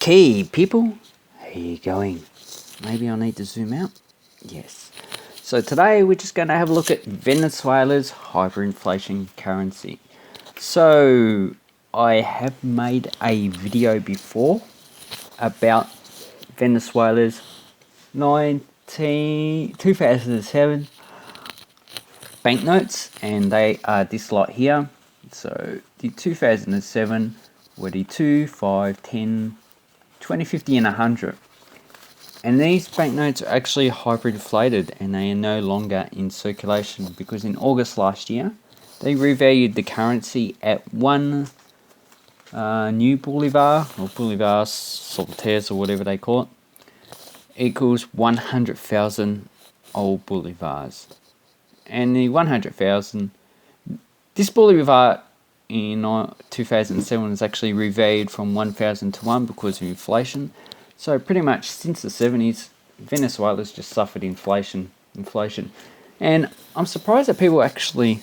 Okay, people, how you going? Maybe I need to zoom out. Yes. So today we're just going to have a look at Venezuela's hyperinflation currency. So I have made a video before about Venezuela's 2007 banknotes, and they are this lot here. So the 2007 were the 2, 5, 10, 20, 50 and 100. And these banknotes are actually hyperinflated and they are no longer in circulation because in August last year they revalued the currency at one new bolivar, or bolivars solitaires, or whatever they call it, equals 100,000 old bolivars. And the 100,000, this bolivar in 2007 was actually revalued from 1,000 to 1 because of inflation. So pretty much since the 70s, Venezuela's just suffered inflation. And I'm surprised that people actually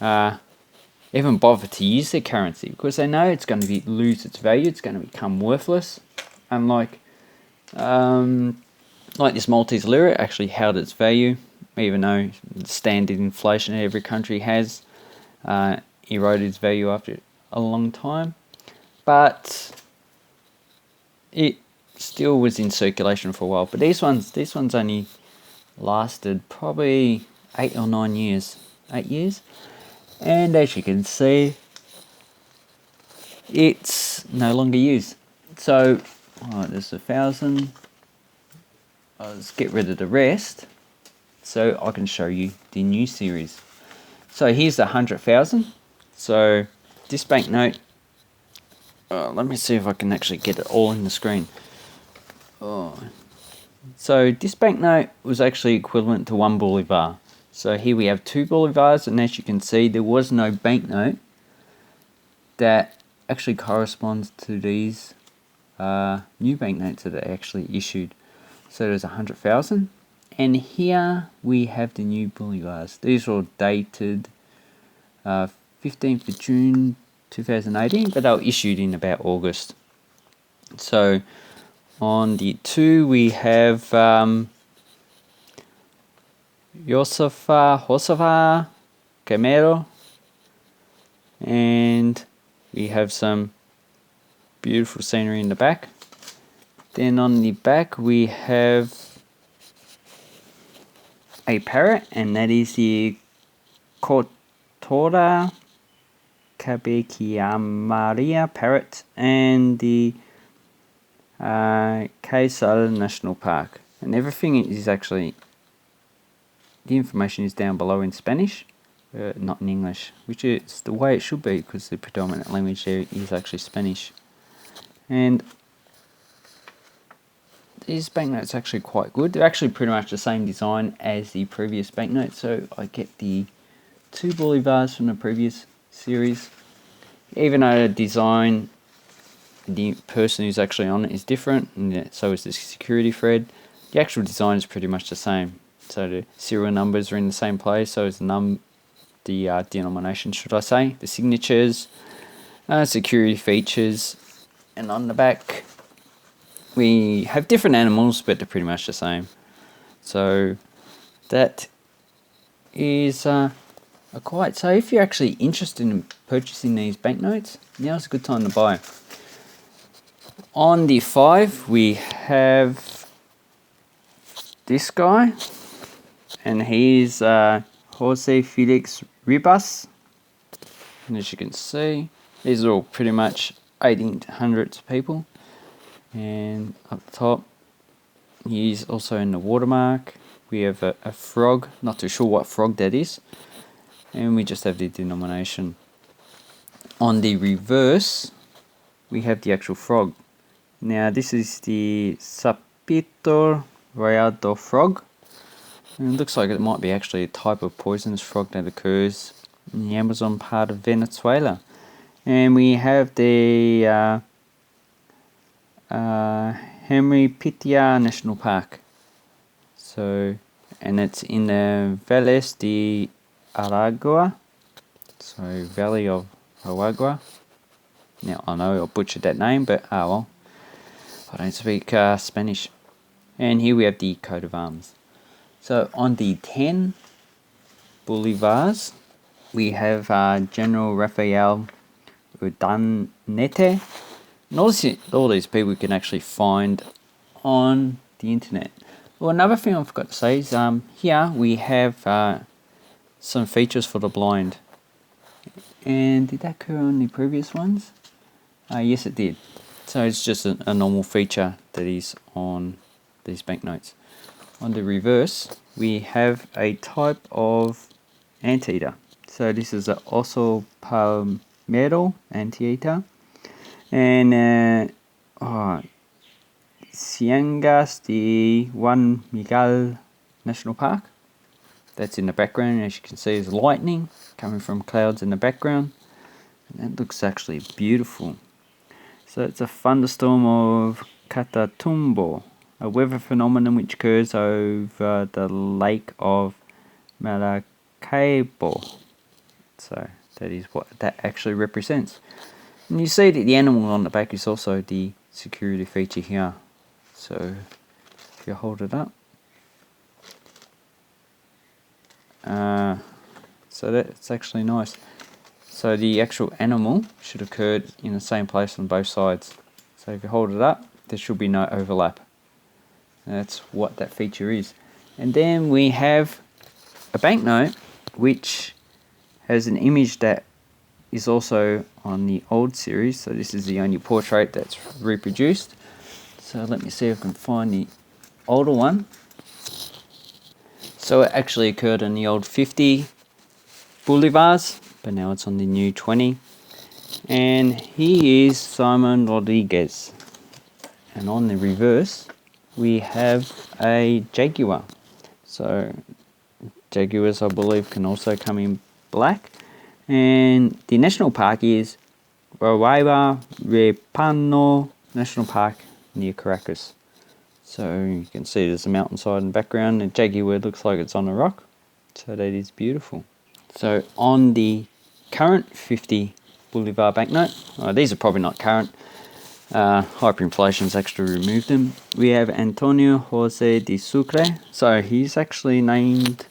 even bother to use their currency, because they know it's going to lose its value, it's going to become worthless. Unlike like this Maltese lira actually held its value, even though the standard inflation every country has eroded its value after a long time. But it still was in circulation for a while. But these ones only lasted probably 8 or 9 years. 8 years. And as you can see, it's no longer used. So, there's 1,000. Let's get rid of the rest so I can show you the new series. So here's the 100,000. So this banknote, let me see if I can actually get it all in the screen. So this banknote was actually equivalent to 1 bolivar. So here we have 2 bolivars, and as you can see, there was no banknote that actually corresponds to these new banknotes that are actually issued. So there's 100,000, and here we have the new bolivars. These are all dated 15th of June 2018, but they were issued in about August. So on the 2 we have Josefa Camero, and we have some beautiful scenery in the back. Then on the back we have a parrot, and that is the Cotora Cabequiamaria parrot, and the Kaysal National Park. And everything is actually, the information is down below in Spanish, not in English, which is the way it should be because the predominant language there is actually Spanish. And these banknotes are actually quite good. They're actually pretty much the same design as the previous banknote. So I get the 2 bolivars from the previous series. Even though the design, the person who's actually on it is different, and so is the security thread, the actual design is pretty much the same. So the serial numbers are in the same place, so is the denomination, should I say, the signatures, security features, and on the back we have different animals, but they're pretty much the same. So that is so if you're actually interested in purchasing these banknotes, now's a good time to buy. On the 5 we have this guy, and he's Jose Felix Ribas, and as you can see, these are all pretty much 1800s people. And up the top, he's also in the watermark. We have a frog, not too sure what frog that is, and we just have the denomination. On the reverse, we have the actual frog. Now this is the Sapito rayado frog, and it looks like it might be actually a type of poisonous frog that occurs in the Amazon part of Venezuela. And we have the Henry Pitia National Park. So, and it's in the Valles de Aragua, so Valley of Aragua. Now I know I butchered that name, but well. I don't speak Spanish. And here we have the coat of arms. So on the 10 bolivars, we have General Rafael Urdaneta. And all these people you can actually find on the internet. Well, another thing I forgot to say is here we have some features for the blind. And did that occur on the previous ones? Yes, it did. So it's just a normal feature that is on these banknotes. On the reverse, we have a type of anteater. So this is an oso palmero anteater. And Ciengas de Juan Miguel National Park. That's in the background. As you can see, is lightning coming from clouds in the background. And that looks actually beautiful. So it's a thunderstorm of Catatumbo, a weather phenomenon which occurs over the lake of Maracaibo. So that is what that actually represents. And you see that the animal on the back is also the security feature here. So if you hold it up, so that's actually nice. So the actual animal should occur in the same place on both sides. So if you hold it up, there should be no overlap. And that's what that feature is. And then we have a banknote which has an image that is also on the old series. So this is the only portrait that's reproduced. So let me see if I can find the older one. So it actually occurred in the old 50 bolivars, but now it's on the new 20. And he is Simon Rodriguez. And on the reverse, we have a jaguar. So jaguars, I believe, can also come in black. And the national park is Roraima Repano National Park near Caracas. So you can see there's a mountainside in the background. The jaguar looks like it's on a rock. So that is beautiful. So on the current 50 Bolivar banknote, these are probably not current. Hyperinflation's actually removed them. We have Antonio Jose de Sucre. So he's actually named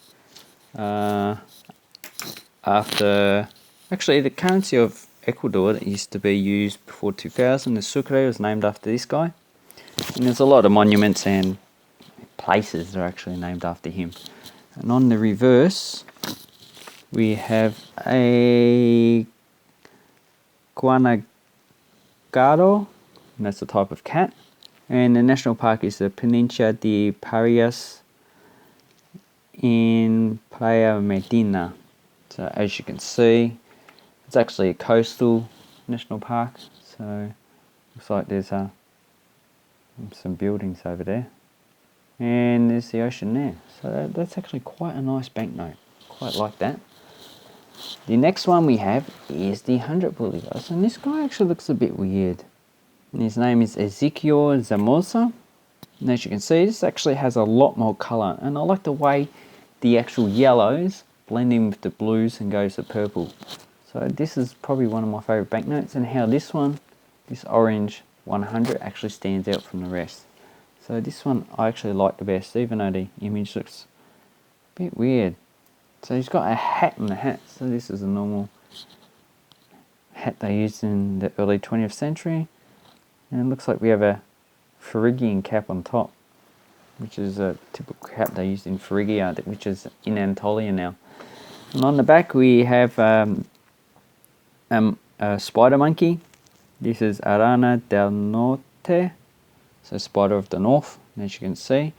after actually the currency of Ecuador that used to be used before 2000. The Sucre was named after this guy. And there's a lot of monuments and places that are actually named after him. And on the reverse, we have a guanacaro, and that's a type of cat. And the national park is the Peninsula de Parias in Playa Medina. So as you can see, it's actually a coastal national park. So looks like there's some buildings over there. And there's the ocean there. So that's actually quite a nice banknote. Quite like that. The next one we have is the 100 bolivars, and this guy actually looks a bit weird. And his name is Ezequiel Zamosa. And as you can see, this actually has a lot more colour, and I like the way the actual yellows blend in with the blues and goes to purple. So this is probably one of my favourite banknotes, and how this one, this orange 100, actually stands out from the rest. So this one I actually like the best, even though the image looks a bit weird. So he's got a hat on the hat. So this is a normal hat they used in the early 20th century. And it looks like we have a Phrygian cap on top, which is a typical cap they used in Phrygia, which is in Anatolia now. And on the back we have a spider monkey. This is Arana del Norte, so spider of the north, as you can see.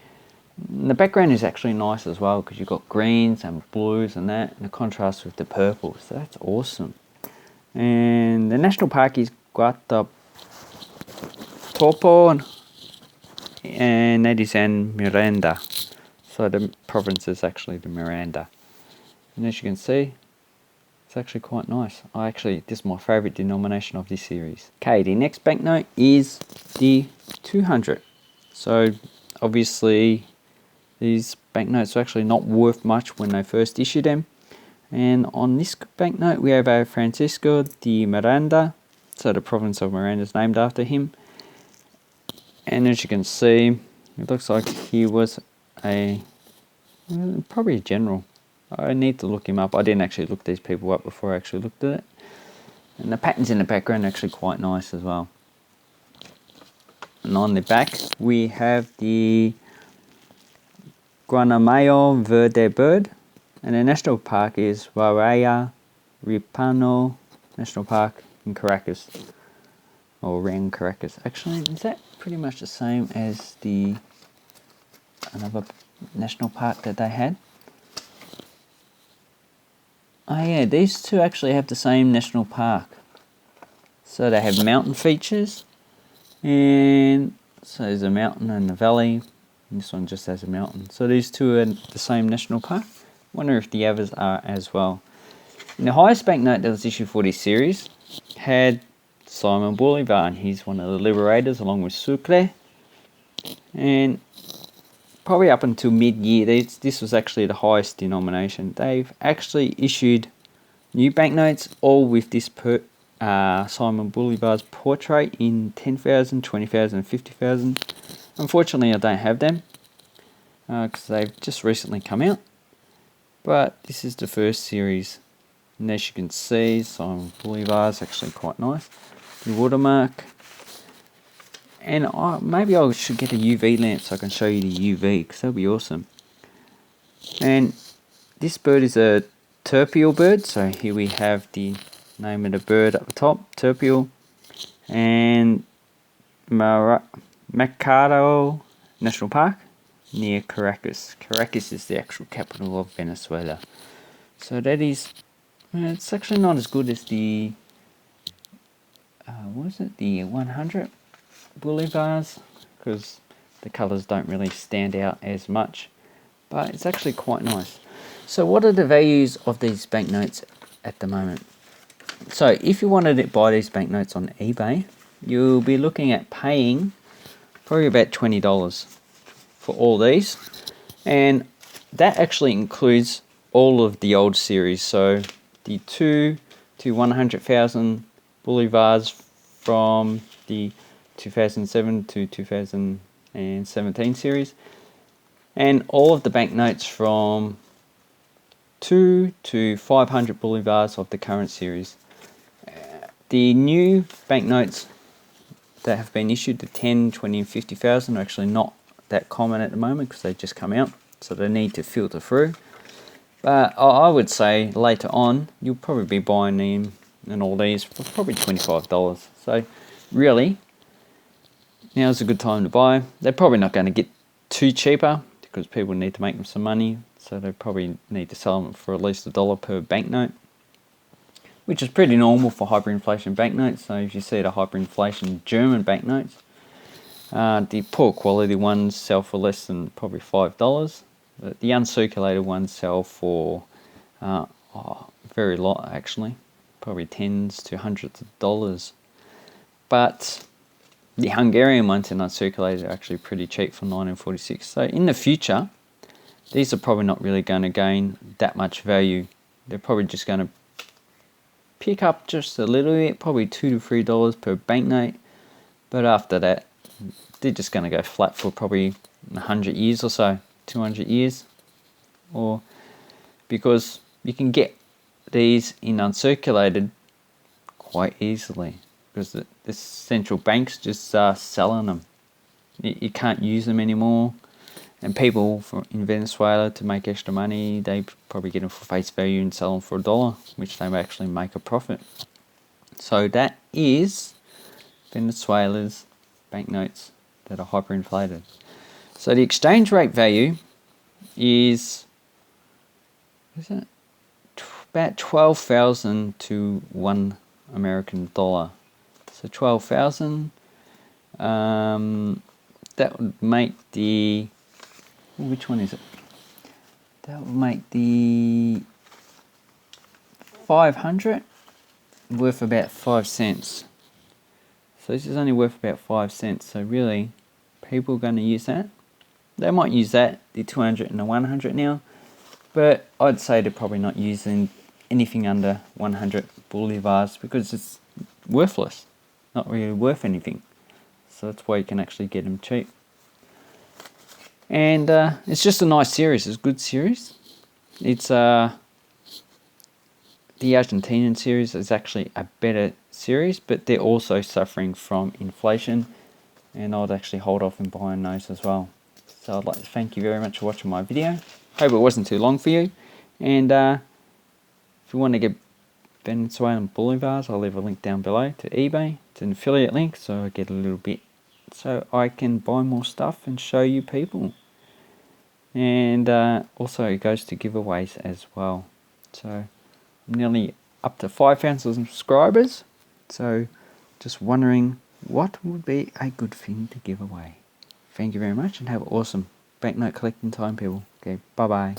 And the background is actually nice as well, because you've got greens and blues and that, and the contrast with the purple, so that's awesome. And the national park is Guatapopo, and that is in Miranda. So the province is actually the Miranda. And as you can see, it's actually quite nice. This is my favourite denomination of this series. Okay, the next banknote is the 200. So obviously these banknotes are actually not worth much when they first issued them. And on this banknote we have a Francisco de Miranda. So the province of Miranda is named after him. And as you can see, it looks like he was probably a general. I need to look him up. I didn't actually look these people up before I actually looked at it. And the patterns in the background are actually quite nice as well. And on the back, we have the Guanamayo Verde bird. And the national park is Waraya Ripano National Park in Caracas. Or around Caracas. Actually, is that pretty much the same as the another national park that they had? Oh yeah, these two actually have the same national park. So they have mountain features, and so there's a mountain and a valley, and this one just has a mountain. So these two are the same national park. Wonder if the others are as well. And the highest banknote that was issued for this series had Simon Bolivar, and he's one of the liberators along with Sucre. And probably up until mid-year, this was actually the highest denomination. They've actually issued new banknotes, all with this Simon Bolivar's portrait in 10,000, 20,000, and 50,000. Unfortunately, I don't have them because they've just recently come out. But this is the first series. And as you can see, Simon Bolivar is actually quite nice. The watermark. And maybe I should get a UV lamp so I can show you the UV, because that would be awesome. And this bird is a terpial bird, so here we have the name of the bird at the top, terpial. And Macaro National Park near Caracas. Caracas is the actual capital of Venezuela. So that is, it's actually not as good as the, what is it, the 100 Bolivars, because the colours don't really stand out as much, but it's actually quite nice. So what are the values of these banknotes at the moment? So if you wanted to buy these banknotes on eBay, you'll be looking at paying probably about $20 for all these, and that actually includes all of the old series, so the 2 to 100,000 Bolivars from the 2007 to 2017 series, and all of the banknotes from 2 to 500 Bolivars of the current series. The new banknotes that have been issued, the 10, 20 and 50,000, are actually not that common at the moment because they just come out, so they need to filter through. But I would say later on you'll probably be buying them and all these for probably $25. So really, now's a good time to buy. They're probably not going to get too cheaper because people need to make them some money, so they probably need to sell them for at least $1 per banknote, which is pretty normal for hyperinflation banknotes. So if you see the hyperinflation German banknotes, the poor quality ones sell for less than probably $5. The uncirculated ones sell for very lot actually, probably tens to hundreds of dollars. But the Hungarian ones in uncirculated are actually pretty cheap for 1946. So in the future, these are probably not really going to gain that much value. They're probably just going to pick up just a little bit, probably $2 to $3 per banknote. But after that, they're just going to go flat for probably 100 years or so, 200 years. Or because you can get these in uncirculated quite easily, because the central banks just start selling them. You can't use them anymore, and people in Venezuela, to make extra money, they probably get them for face value and sell them for $1, which they may actually make a profit. So that is Venezuela's banknotes that are hyperinflated. So the exchange rate value is it about 12,000 to $1 American dollar. So 12,000. That would make the, which one is it? That would make the 500 worth about 5 cents. So this is only worth about 5 cents. So really, people are going to use that. They might use that, the 200 and the 100 now, but I'd say they're probably not using anything under 100 bolivars because it's worthless, not really worth anything. so that's why you can actually get them cheap. And it's just a nice series. It's a good series. It's the Argentinian series is actually a better series, but they're also suffering from inflation, and I'd actually hold off on buying those as well. So I'd like to thank you very much for watching my video. Hope it wasn't too long for you. And if you want to get Venezuelan bolivars, I'll leave a link down below to eBay. It's an affiliate link, so I get a little bit so I can buy more stuff and show you people. And also it goes to giveaways as well. So I'm nearly up to 5,000 subscribers. So just wondering what would be a good thing to give away. Thank you very much and have an awesome banknote collecting time, people. Okay, bye bye.